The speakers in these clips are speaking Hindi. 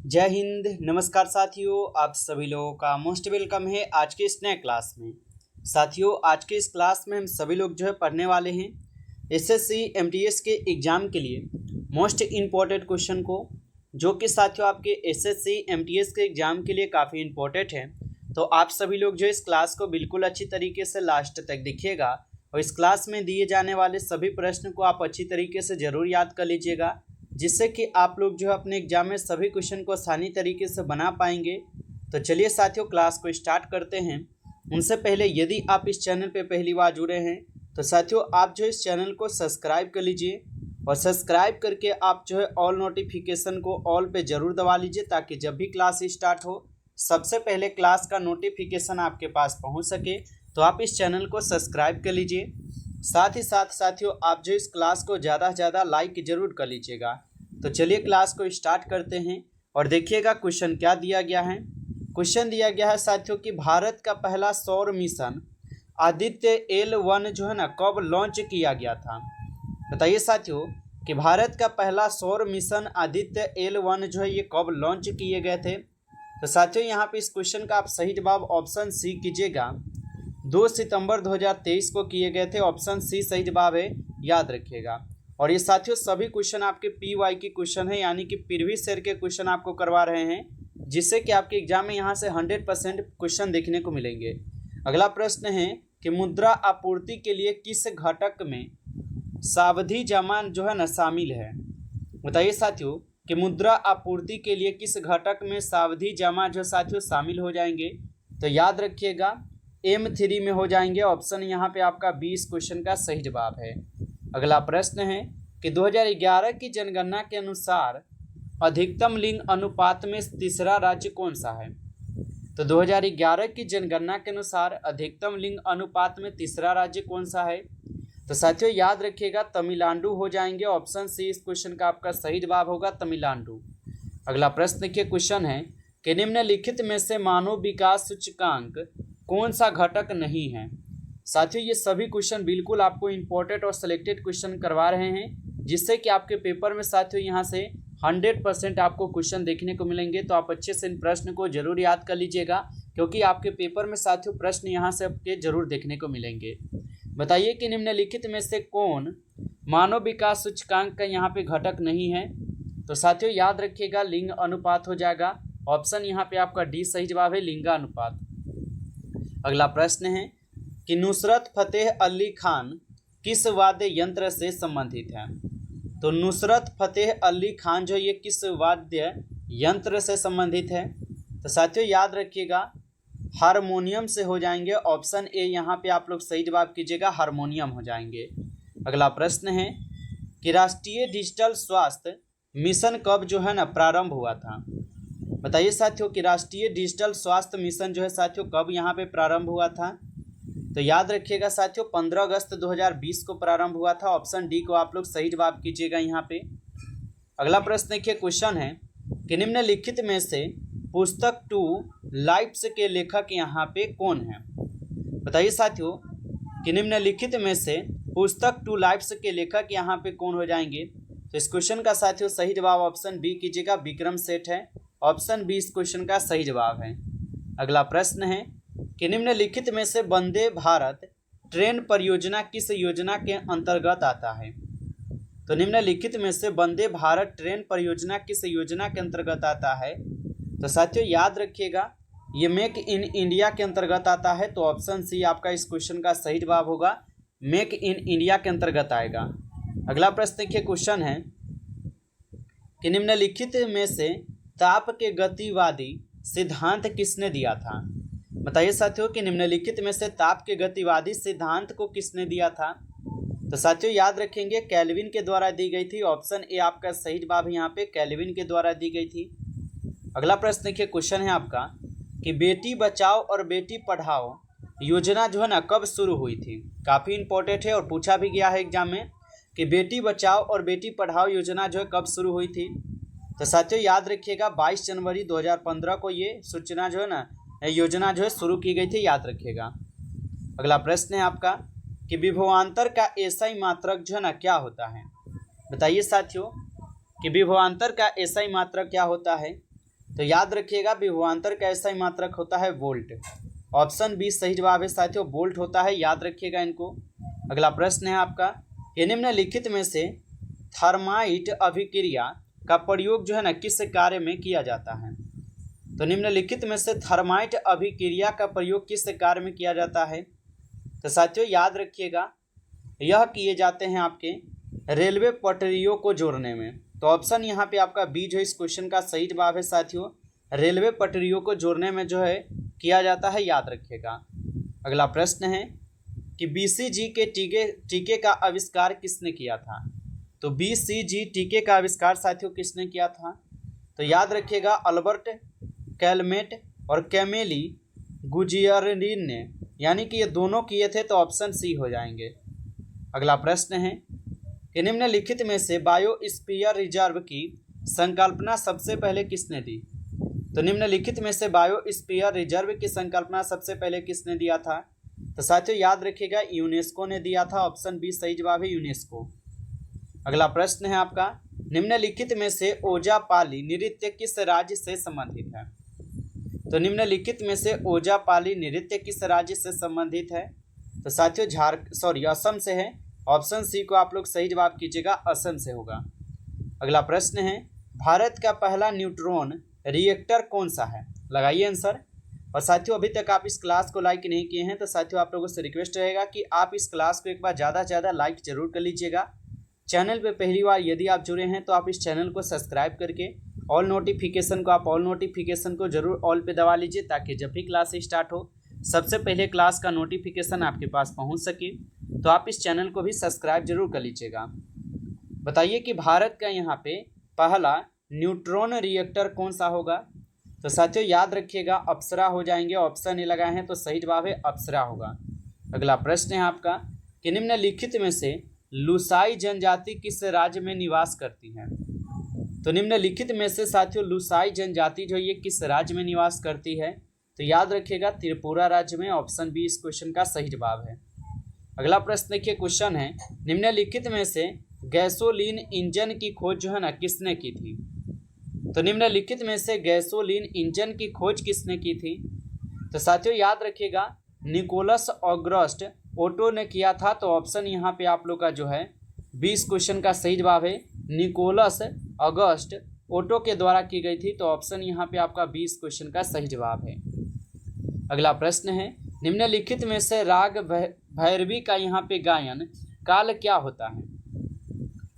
जय हिंद। नमस्कार साथियों, आप सभी लोगों का मोस्ट वेलकम है आज के इस नए क्लास में। साथियों, आज के इस क्लास में हम सभी लोग जो है पढ़ने वाले हैं एसएससी एमटीएस के एग्ज़ाम के लिए मोस्ट इम्पॉर्टेंट क्वेश्चन को, जो कि साथियों आपके एसएससी एमटीएस के एग्ज़ाम के लिए काफ़ी इम्पोर्टेंट है। तो आप सभी लोग जो इस क्लास को बिल्कुल अच्छी तरीके से लास्ट तक देखिएगा और इस क्लास में दिए जाने वाले सभी प्रश्न को आप अच्छी तरीके से ज़रूर याद कर लीजिएगा, जिससे कि आप लोग जो है अपने एग्जाम में सभी क्वेश्चन को आसानी तरीके से बना पाएंगे। तो चलिए साथियों, क्लास को स्टार्ट करते हैं। उनसे पहले यदि आप इस चैनल पे पहली बार जुड़े हैं तो साथियों आप जो इस चैनल को सब्सक्राइब कर लीजिए और सब्सक्राइब करके आप जो है ऑल नोटिफिकेशन को ऑल पे ज़रूर दबा लीजिए, ताकि जब भी क्लास स्टार्ट हो सबसे पहले क्लास का नोटिफिकेशन आपके पास पहुँच सके। तो आप इस चैनल को सब्सक्राइब कर लीजिए। साथ ही साथ साथियों आप जो इस क्लास को ज़्यादा से ज़्यादा लाइक जरूर कर लीजिएगा। तो चलिए क्लास को स्टार्ट करते हैं और देखिएगा क्वेश्चन क्या दिया गया है। क्वेश्चन दिया गया है साथियों कि भारत का पहला सौर मिशन आदित्य L1 जो है ना कब लॉन्च किया गया था। बताइए साथियों कि भारत का पहला सौर मिशन आदित्य L1 जो है ये कब लॉन्च किए गए थे। तो साथियों यहाँ पे इस क्वेश्चन का आप सही जवाब ऑप्शन सी कीजिएगा। 2 सितंबर 2023 को किए गए थे। ऑप्शन सी सही जवाब है, याद रखिएगा। और ये साथियों सभी क्वेश्चन आपके PY की क्वेश्चन है, यानी कि प्रीवियस ईयर के क्वेश्चन आपको करवा रहे हैं, जिससे कि आपके एग्जाम में यहाँ से 100% क्वेश्चन देखने को मिलेंगे। अगला प्रश्न है कि मुद्रा आपूर्ति के लिए किस घटक में सावधि जमा जो है ना शामिल है। बताइए साथियों कि मुद्रा आपूर्ति के लिए किस घटक में सावधि जमा जो साथियों शामिल हो जाएंगे। तो याद रखिएगा M3 में हो जाएंगे। ऑप्शन यहाँ पे आपका 20 क्वेश्चन का सही जवाब है। अगला प्रश्न है कि 2011 की जनगणना के अनुसार अधिकतम लिंग अनुपात में तीसरा राज्य कौन सा है। तो 2011 की जनगणना के अनुसार अधिकतम लिंग अनुपात में तीसरा राज्य कौन सा है। तो साथियों याद रखिएगा तमिलनाडु हो जाएंगे। ऑप्शन सी इस क्वेश्चन का आपका सही जवाब होगा, तमिलनाडु। अगला प्रश्न देखिए, क्वेश्चन है कि निम्नलिखित में से मानव विकास सूचकांक कौन सा घटक नहीं है। साथियों ये सभी क्वेश्चन बिल्कुल आपको इम्पोर्टेंट और सिलेक्टेड क्वेश्चन करवा रहे हैं, जिससे कि आपके पेपर में साथियों यहाँ से 100% आपको क्वेश्चन देखने को मिलेंगे। तो आप अच्छे से इन प्रश्न को जरूर याद कर लीजिएगा, क्योंकि आपके पेपर में साथियों प्रश्न यहाँ से आपके जरूर देखने को मिलेंगे। बताइए कि निम्नलिखित में से कौन मानव विकास सूचकांक का यहाँ पे घटक नहीं है। तो साथियों याद रखिएगा लिंग अनुपात हो जाएगा। ऑप्शन यहाँ पे आपका डी सही जवाब है, लिंगानुपात। अगला प्रश्न है कि नुसरत फतेह अली खान किस वाद्य यंत्र से संबंधित है। तो नुसरत फतेह अली खान जो ये किस वाद्य यंत्र से संबंधित है। तो साथियों याद रखिएगा हारमोनियम से हो जाएंगे। ऑप्शन ए यहाँ पे आप लोग सही जवाब कीजिएगा, हारमोनियम हो जाएंगे। अगला प्रश्न है कि राष्ट्रीय डिजिटल स्वास्थ्य मिशन कब जो है ना प्रारंभ हुआ था। बताइए साथियों कि राष्ट्रीय डिजिटल स्वास्थ्य मिशन जो है साथियों कब यहाँ पे प्रारंभ हुआ था। तो याद रखिएगा साथियों 15 अगस्त 2020 को प्रारंभ हुआ था। ऑप्शन डी को आप लोग सही जवाब कीजिएगा यहाँ पे। अगला प्रश्न देखिए, क्वेश्चन है कि निम्नलिखित में से पुस्तक 2 लाइफ्स के लेखक यहाँ पे कौन है। बताइए साथियों कि निम्नलिखित में से पुस्तक 2 लाइफ्स के लेखक यहाँ पे कौन हो जाएंगे। तो इस क्वेश्चन का साथियों सही जवाब ऑप्शन बी कीजिएगा, विक्रम सेठ है। ऑप्शन बी इस क्वेश्चन का सही जवाब है। अगला प्रश्न है कि निम्नलिखित में से वंदे भारत ट्रेन परियोजना किस योजना के अंतर्गत आता है। तो निम्नलिखित में से वंदे भारत ट्रेन परियोजना किस योजना के अंतर्गत आता है। तो साथियों याद रखिएगा ये मेक इन इंडिया के अंतर्गत आता है। तो ऑप्शन सी आपका इस क्वेश्चन का सही जवाब होगा, मेक इन इंडिया के अंतर्गत आएगा। अगला प्रश्न देखिए, क्वेश्चन है कि निम्नलिखित में से ताप के गतिवादी सिद्धांत किसने दिया था। बताइए साथियों कि निम्नलिखित में से ताप के गतिवादी सिद्धांत को किसने दिया था। तो साथियों याद रखेंगे केल्विन के द्वारा दी गई थी। ऑप्शन ए आपका सही जवाब है यहाँ पे, केल्विन के द्वारा दी गई थी। अगला प्रश्न देखिए, क्वेश्चन है आपका कि बेटी बचाओ और बेटी पढ़ाओ योजना जो है ना कब शुरू हुई थी। काफ़ी इंपॉर्टेंट है और पूछा भी गया है एग्जाम में कि बेटी बचाओ और बेटी पढ़ाओ योजना जो है कब शुरू हुई थी। तो साथियों याद रखिएगा 22 जनवरी 2015 को ये सूचना जो है ना योजना जो है शुरू की गई थी, याद रखिएगा। अगला प्रश्न है आपका कि विभवांतर का एसआई मात्रक जो है ना क्या होता है। बताइए साथियों कि विभवांतर का एसआई मात्रक क्या होता है। तो याद रखिएगा विभवांतर का ऐसा ही मात्रक होता है वोल्ट। ऑप्शन बी सही जवाब है साथियों, वोल्ट होता है, याद रखिएगा इनको। अगला प्रश्न है आपका कि निम्नलिखित में से थर्माइट अभिक्रिया का प्रयोग जो है ना किस कार्य में किया जाता है। तो निम्नलिखित में से थर्माइट अभिक्रिया का प्रयोग किस कार्य में किया जाता है। तो साथियों याद रखिएगा यह किए जाते हैं आपके रेलवे पटरियों को जोड़ने में। तो ऑप्शन यहाँ पे आपका बी जो इस क्वेश्चन का सही जवाब है साथियों, रेलवे पटरियों को जोड़ने में जो है किया जाता है, याद रखिएगा। अगला प्रश्न है कि बीसीजी के टीके का आविष्कार किसने किया था। तो बीसीजी टीके का आविष्कार साथियों किसने किया था। तो याद रखिएगा अल्बर्ट कैलमेट और कैमेली गुजियरिन ने, यानी कि ये दोनों किए थे, तो ऑप्शन सी हो जाएंगे। अगला प्रश्न है कि निम्नलिखित में से बायोस्फीयर रिजर्व की संकल्पना सबसे पहले किसने दी। तो निम्नलिखित में से बायोस्फीयर रिजर्व की संकल्पना सबसे पहले किसने दिया था। तो साथियों याद रखिएगा यूनेस्को ने दिया था, ऑप्शन बी सही जवाब है यूनेस्को। अगला प्रश्न है आपका निम्नलिखित में से ओजापाली नृत्य किस राज्य से संबंधित है। तो निम्नलिखित में से ओजापाली नृत्य किस राज्य से संबंधित है। तो साथियों असम से है, ऑप्शन सी को आप लोग सही जवाब कीजिएगा, असम से होगा। अगला प्रश्न है भारत का पहला न्यूट्रॉन रिएक्टर कौन सा है, लगाइए आंसर। और साथियों अभी तक आप इस क्लास को लाइक नहीं किए हैं तो साथियों आप लोगों से रिक्वेस्ट रहेगा कि आप इस क्लास को एक बार ज़्यादा से ज़्यादा लाइक जरूर कर लीजिएगा। चैनल पे पहली बार यदि आप जुड़े हैं तो आप इस चैनल को सब्सक्राइब करके ऑल नोटिफिकेशन को जरूर ऑल पे दबा लीजिए, ताकि जब भी क्लास स्टार्ट हो सबसे पहले क्लास का नोटिफिकेशन आपके पास पहुंच सके। तो आप इस चैनल को भी सब्सक्राइब जरूर कर लीजिएगा। बताइए कि भारत का यहाँ पे पहला न्यूट्रॉन रिएक्टर कौन सा होगा। तो साथियों याद रखिएगा अप्सरा हो जाएंगे, ऑप्शन ए लगाए हैं तो सही जवाब है अप्सरा होगा। अगला प्रश्न है आपका कि निम्नलिखित में से लुसाई जनजाति किस राज्य में निवास करती है। तो निम्नलिखित में से साथियों लुसाई जनजाति जो ये किस राज्य में निवास करती है। तो याद रखिएगा त्रिपुरा राज्य में, ऑप्शन बी इस क्वेश्चन का सही जवाब है। अगला प्रश्न देखिए, क्वेश्चन है निम्नलिखित में से गैसोलीन इंजन की खोज जो है ना किसने की थी। तो निम्नलिखित में से गैसोलीन इंजन की खोज किसने की थी। तो साथियों याद रखिएगा निकोलस ऑगस्ट ओटो ने किया था, तो ऑप्शन यहाँ पे आप लोग का जो है 20 क्वेश्चन का सही जवाब है, निकोलस ऑगस्ट ओटो के द्वारा की गई थी, तो ऑप्शन यहाँ पे आपका 20 क्वेश्चन का सही जवाब है। अगला प्रश्न है निम्नलिखित में से राग भैरवी का यहाँ पे गायन काल क्या होता है।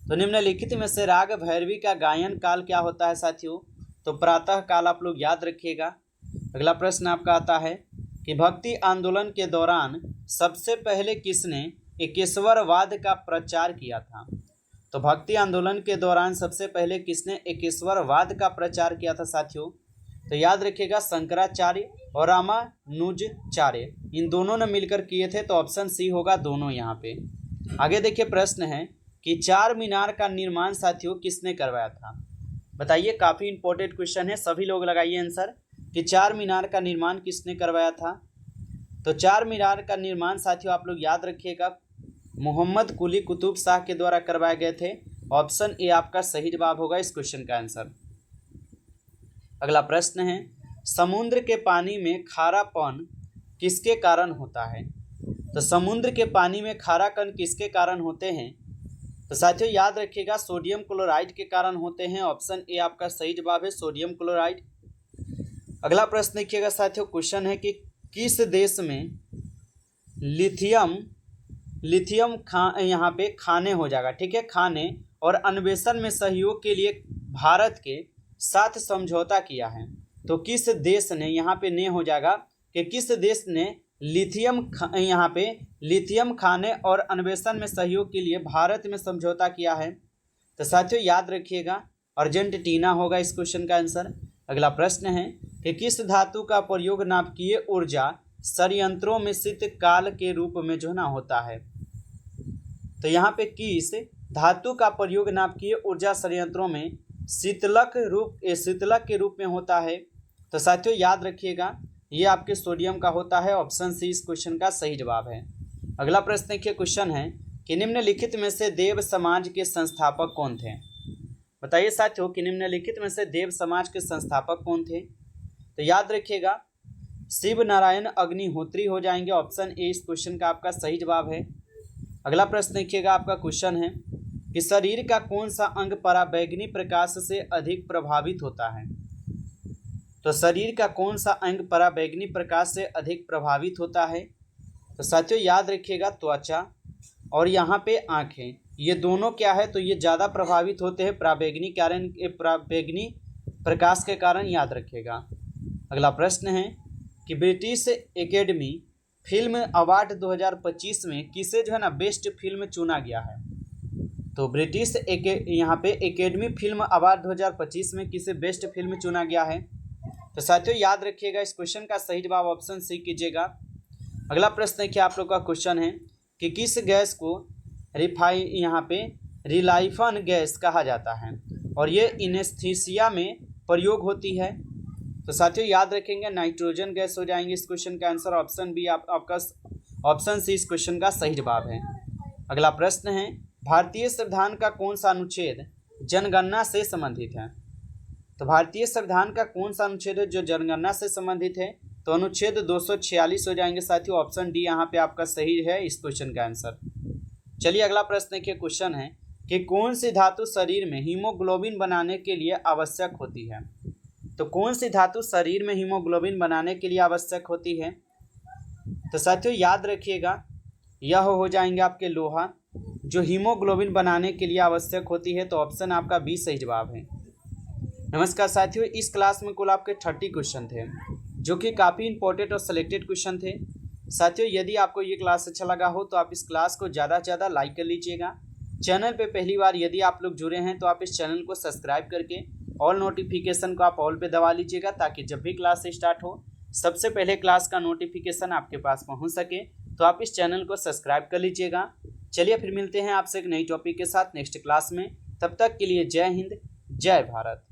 तो निम्नलिखित में से राग भैरवी का गायन काल क्या होता है साथियों। तो प्रातः काल आप लोग याद रखिएगा। अगला प्रश्न आपका आता है कि भक्ति आंदोलन के दौरान सबसे पहले किसने एकेश्वरवाद का प्रचार किया था। तो भक्ति आंदोलन के दौरान सबसे पहले किसने एकेश्वरवाद का प्रचार किया था साथियों। तो याद रखिएगा शंकराचार्य और रामानुजाचार्य, इन दोनों ने मिलकर किए थे, तो ऑप्शन सी होगा दोनों यहाँ पे। आगे देखिए प्रश्न है कि चार मीनार का निर्माण साथियों किसने करवाया था। बताइए, काफ़ी इंपॉर्टेंट क्वेश्चन है, सभी लोग लगाइए आंसर कि चार मीनार का निर्माण किसने करवाया था। तो चार मीनार का निर्माण साथियों आप लोग याद रखिएगा मोहम्मद कुली कुतुब शाह के द्वारा करवाए गए थे, ऑप्शन ए आपका सही जवाब होगा इस क्वेश्चन का आंसर। अगला प्रश्न है समुद्र के पानी में खारापन किसके कारण होता है। तो समुद्र के पानी में खारापन किसके कारण होते हैं। तो साथियों याद रखिएगा सोडियम क्लोराइड के कारण होते हैं, ऑप्शन ए आपका सही जवाब है सोडियम क्लोराइड। अगला प्रश्न देखिएगा साथियों, क्वेश्चन है कि किस देश में लिथियम यहाँ पे खाने हो जाएगा, ठीक है, खाने और अन्वेषण में सहयोग के लिए भारत के साथ समझौता किया है। तो किस देश ने, यहाँ पे ने हो जाएगा कि किस देश ने यहाँ पे लिथियम खाने और अन्वेषण में सहयोग के लिए भारत में समझौता किया है। तो साथियों याद रखिएगा अर्जेंटीना होगा इस क्वेश्चन का आंसर। अगला प्रश्न है कि किस धातु का प्रयोग नाभिकीय ऊर्जा संयंत्रों में शीतकाल के रूप में जो ना होता है। तो यहाँ पे किस धातु का प्रयोग नाभिकीय ऊर्जा संयंत्रों में शीतलक के रूप में होता है। तो साथियों याद रखिएगा ये आपके सोडियम का होता है, ऑप्शन सी इस क्वेश्चन का सही जवाब है। अगला प्रश्न देखिए, क्वेश्चन है कि निम्नलिखित में से देव समाज के संस्थापक कौन थे। बताइए साथियों कि निम्नलिखित में से देव समाज के संस्थापक कौन थे। तो याद रखिएगा शिव नारायण अग्निहोत्री हो जाएंगे। ऑप्शन ए इस क्वेश्चन का आपका सही जवाब है। अगला प्रश्न देखिएगा, आपका क्वेश्चन है कि शरीर का कौन सा अंग पराबैंगनी प्रकाश से अधिक प्रभावित होता है। तो शरीर का कौन सा अंग पराबैंगनी प्रकाश से अधिक प्रभावित होता है। तो साथियों याद रखिएगा त्वचा और यहाँ पे आँखें, ये दोनों क्या है, तो ये ज़्यादा प्रभावित होते हैं पराबैंगनी प्रकाश के कारण, याद रखिएगा। अगला प्रश्न है कि ब्रिटिश एकेडमी फिल्म अवार्ड 2025 में किसे जो है ना बेस्ट फिल्म चुना गया है। तो ब्रिटिश यहाँ पे एकेडमी फिल्म अवार्ड 2025 में किसे बेस्ट फिल्म चुना गया है। तो साथियों याद रखिएगा इस क्वेश्चन का सही जवाब ऑप्शन सी कीजिएगा। अगला प्रश्न देखिए, आप लोग का क्वेश्चन है कि किस गैस को यहाँ पे रिलाइफन गैस कहा जाता है और ये इनेस्थीसिया में प्रयोग होती है। तो साथियों याद रखेंगे नाइट्रोजन गैस हो जाएंगे इस क्वेश्चन का आंसर। ऑप्शन बी आपका ऑप्शन सी इस क्वेश्चन का सही जवाब है। अगला प्रश्न है भारतीय संविधान का कौन सा अनुच्छेद जनगणना से संबंधित है। तो भारतीय संविधान का कौन सा अनुच्छेद है जो जनगणना से संबंधित है। तो अनुच्छेद 246 हो जाएंगे साथियों। ऑप्शन डी यहाँ पे आपका सही है इस क्वेश्चन का आंसर। चलिए अगला प्रश्न देखिए, क्वेश्चन है कि कौन सी धातु शरीर में हीमोग्लोबिन बनाने के लिए आवश्यक होती है। तो कौन सी धातु शरीर में हीमोग्लोबिन बनाने के लिए आवश्यक होती है। तो साथियों याद रखिएगा यह हो जाएंगे आपके लोहा, जो हीमोग्लोबिन बनाने के लिए आवश्यक होती है। तो ऑप्शन आपका बी सही जवाब है। नमस्कार साथियों, इस क्लास में कुल आपके 30 क्वेश्चन थे जो कि काफ़ी इंपॉर्टेंट और सिलेक्टेड क्वेश्चन थे। साथियों यदि आपको ये क्लास अच्छा लगा हो तो आप इस क्लास को ज़्यादा से ज़्यादा लाइक कर लीजिएगा। चैनल पे पहली बार यदि आप लोग जुड़े हैं तो आप इस चैनल को सब्सक्राइब करके ऑल नोटिफिकेशन को आप ऑल पे दबा लीजिएगा, ताकि जब भी क्लास स्टार्ट हो सबसे पहले क्लास का नोटिफिकेशन आपके पास पहुंच सके। तो आप इस चैनल को सब्सक्राइब कर लीजिएगा। चलिए फिर मिलते हैं आपसे एक नई टॉपिक के साथ नेक्स्ट क्लास में। तब तक के लिए जय हिंद, जय भारत।